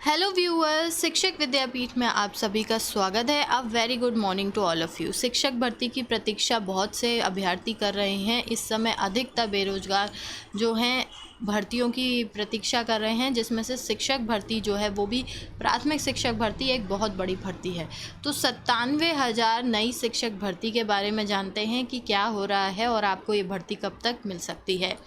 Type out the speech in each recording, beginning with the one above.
Hello viewers, शिक्षक विद्यापीठ में आप सभी का स्वागत है। A very good morning to all of you. शिक्षक भर्ती की प्रतीक्षा बहुत से अभ्यर्थी कर रहे हैं। इस समय अधिकतर बेरोजगार जो हैं भर्तियों की प्रतीक्षा कर रहे हैं, जिसमें से शिक्षक भर्ती जो है वो भी प्राथमिक शिक्षक भर्ती एक बहुत बड़ी भर्ती है। तो 97,000 नई शिक्षक भर्ती के बारे में जानते हैं कि क्या हो रहा है और आपको ये भर्ती कब तक मिल सकती है।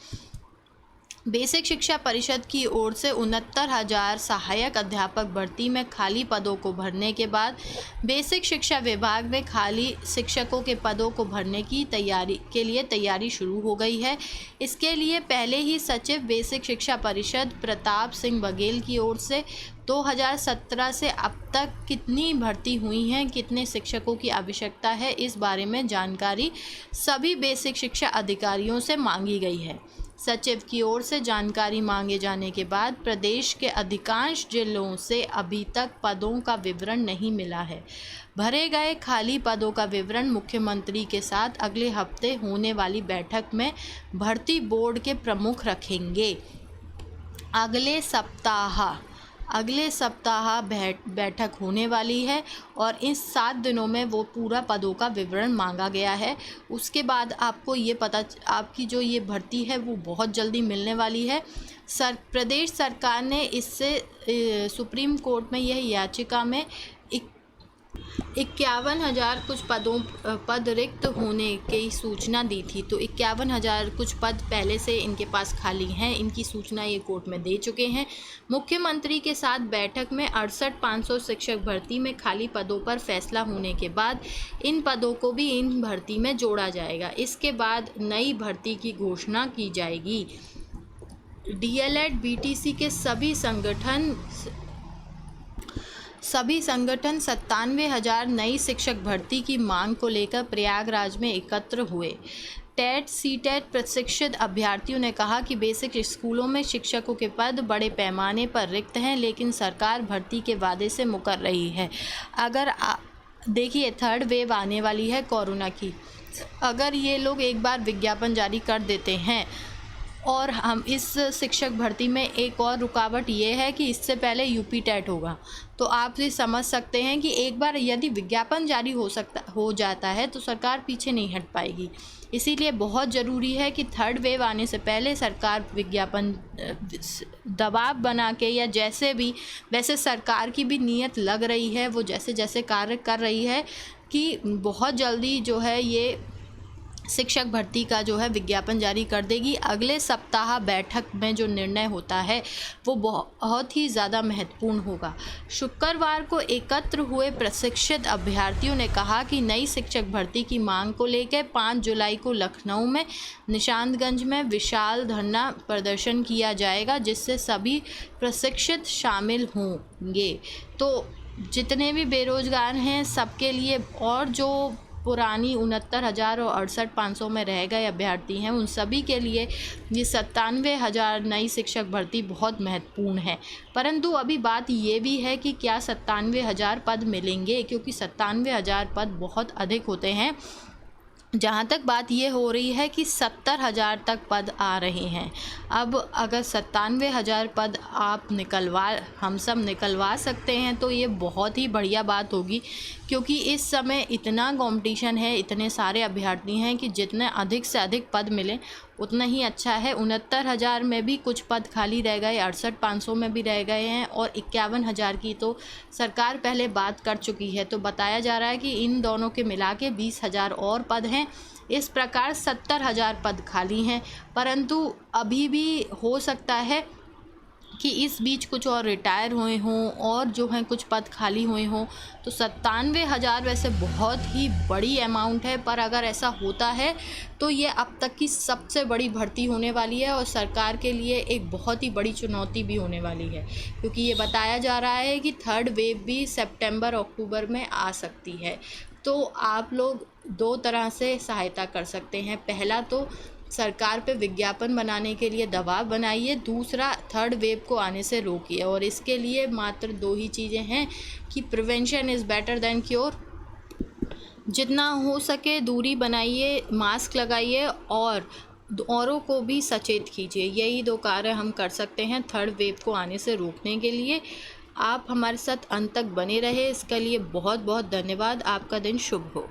बेसिक शिक्षा परिषद की ओर से 69,000 सहायक अध्यापक भर्ती में खाली पदों को भरने के बाद बेसिक शिक्षा विभाग में खाली शिक्षकों के पदों को भरने की तैयारी शुरू हो गई है। इसके लिए पहले ही सचिव बेसिक शिक्षा परिषद प्रताप सिंह बघेल की ओर से 2017 से अब तक कितनी भर्ती हुई हैं, कितने शिक्षकों की आवश्यकता है, इस बारे में जानकारी सभी बेसिक शिक्षा अधिकारियों से मांगी गई है। सचिव की ओर से जानकारी मांगे जाने के बाद प्रदेश के अधिकांश जिलों से अभी तक पदों का विवरण नहीं मिला है। भरे गए खाली पदों का विवरण मुख्यमंत्री के साथ अगले हफ्ते होने वाली बैठक में भर्ती बोर्ड के प्रमुख रखेंगे। अगले सप्ताह बैठक होने वाली है और इस 7 दिनों में वो पूरा पदों का विवरण मांगा गया है। उसके बाद आपको ये आपकी जो ये भर्ती है वो बहुत जल्दी मिलने वाली है। प्रदेश सरकार ने इससे सुप्रीम कोर्ट में यह याचिका में 51,000 कुछ पद रिक्त होने की सूचना दी थी। तो 51,000 कुछ पद पहले से इनके पास खाली हैं, इनकी सूचना ये कोर्ट में दे चुके हैं। मुख्यमंत्री के साथ बैठक में 68,500 शिक्षक भर्ती में खाली पदों पर फैसला होने के बाद इन पदों को भी इन भर्ती में जोड़ा जाएगा। इसके बाद नई भर्ती की घोषणा की जाएगी। डीएलएड बीटीसी के सभी संगठन 97,000 नई शिक्षक भर्ती की मांग को लेकर प्रयागराज में एकत्र हुए। टेट सीटेट प्रशिक्षित अभ्यर्थियों ने कहा कि बेसिक स्कूलों में शिक्षकों के पद बड़े पैमाने पर रिक्त हैं, लेकिन सरकार भर्ती के वादे से मुकर रही है। अगर देखिए, थर्ड वेव आने वाली है कोरोना की। अगर ये लोग एक बार विज्ञापन जारी कर देते हैं और हम इस शिक्षक भर्ती में एक और रुकावट ये है कि इससे पहले यूपी टेट होगा, तो आप ये समझ सकते हैं कि एक बार यदि विज्ञापन जारी हो जाता है तो सरकार पीछे नहीं हट पाएगी। इसीलिए बहुत ज़रूरी है कि थर्ड वेव आने से पहले सरकार विज्ञापन दबाव बना के या वैसे सरकार की भी नीयत लग रही है, वो जैसे कार्य कर रही है कि बहुत जल्दी जो है ये शिक्षक भर्ती का जो है विज्ञापन जारी कर देगी। अगले सप्ताह बैठक में जो निर्णय होता है वो बहुत ही ज़्यादा महत्वपूर्ण होगा। शुक्रवार को एकत्र हुए प्रशिक्षित अभ्यर्थियों ने कहा कि नई शिक्षक भर्ती की मांग को लेकर 5 जुलाई को लखनऊ में निशांतगंज में विशाल धरना प्रदर्शन किया जाएगा, जिससे सभी प्रशिक्षित शामिल होंगे। तो जितने भी बेरोजगार हैं सबके लिए, और जो पुरानी 69,000 और 68,500 में रह गए अभ्यर्थी हैं, उन सभी के लिए ये 97,000 नई शिक्षक भर्ती बहुत महत्वपूर्ण है। परंतु अभी बात ये भी है कि क्या 97,000 पद मिलेंगे, क्योंकि 97,000 पद बहुत अधिक होते हैं। जहाँ तक बात ये हो रही है कि 70,000 तक पद आ रहे हैं। अब अगर 97,000 पद हम सब निकलवा सकते हैं तो ये बहुत ही बढ़िया बात होगी, क्योंकि इस समय इतना कंपटीशन है, इतने सारे अभ्यर्थी हैं कि जितने अधिक से अधिक पद मिले उतना ही अच्छा है। 69,000 में भी कुछ पद खाली रह गए, 68,500 में भी रह गए हैं, और 51,000 की तो सरकार पहले बात कर चुकी है। तो बताया जा रहा है कि इन दोनों के मिला के 20,000 और पद हैं। इस प्रकार 70,000 पद खाली हैं, परंतु अभी भी हो सकता है कि इस बीच कुछ और रिटायर हुए हों और जो हैं कुछ पद खाली हुए हों। तो 97,000 वैसे बहुत ही बड़ी अमाउंट है, पर अगर ऐसा होता है तो ये अब तक की सबसे बड़ी भर्ती होने वाली है और सरकार के लिए एक बहुत ही बड़ी चुनौती भी होने वाली है, क्योंकि ये बताया जा रहा है कि थर्ड वेव भी सितंबर अक्टूबर में आ सकती है। तो आप लोग 2 तरह से सहायता कर सकते हैं। पहला तो सरकार पे विज्ञापन बनाने के लिए दबाव बनाइए, दूसरा थर्ड वेव को आने से रोकिए। और इसके लिए मात्र 2 ही चीज़ें हैं कि prevention is better than cure. जितना हो सके दूरी बनाइए, मास्क लगाइए और औरों को भी सचेत कीजिए। यही 2 कार्य हम कर सकते हैं थर्ड वेव को आने से रोकने के लिए। आप हमारे साथ अंत तक बने रहे, इसके लिए बहुत बहुत धन्यवाद। आपका दिन शुभ हो।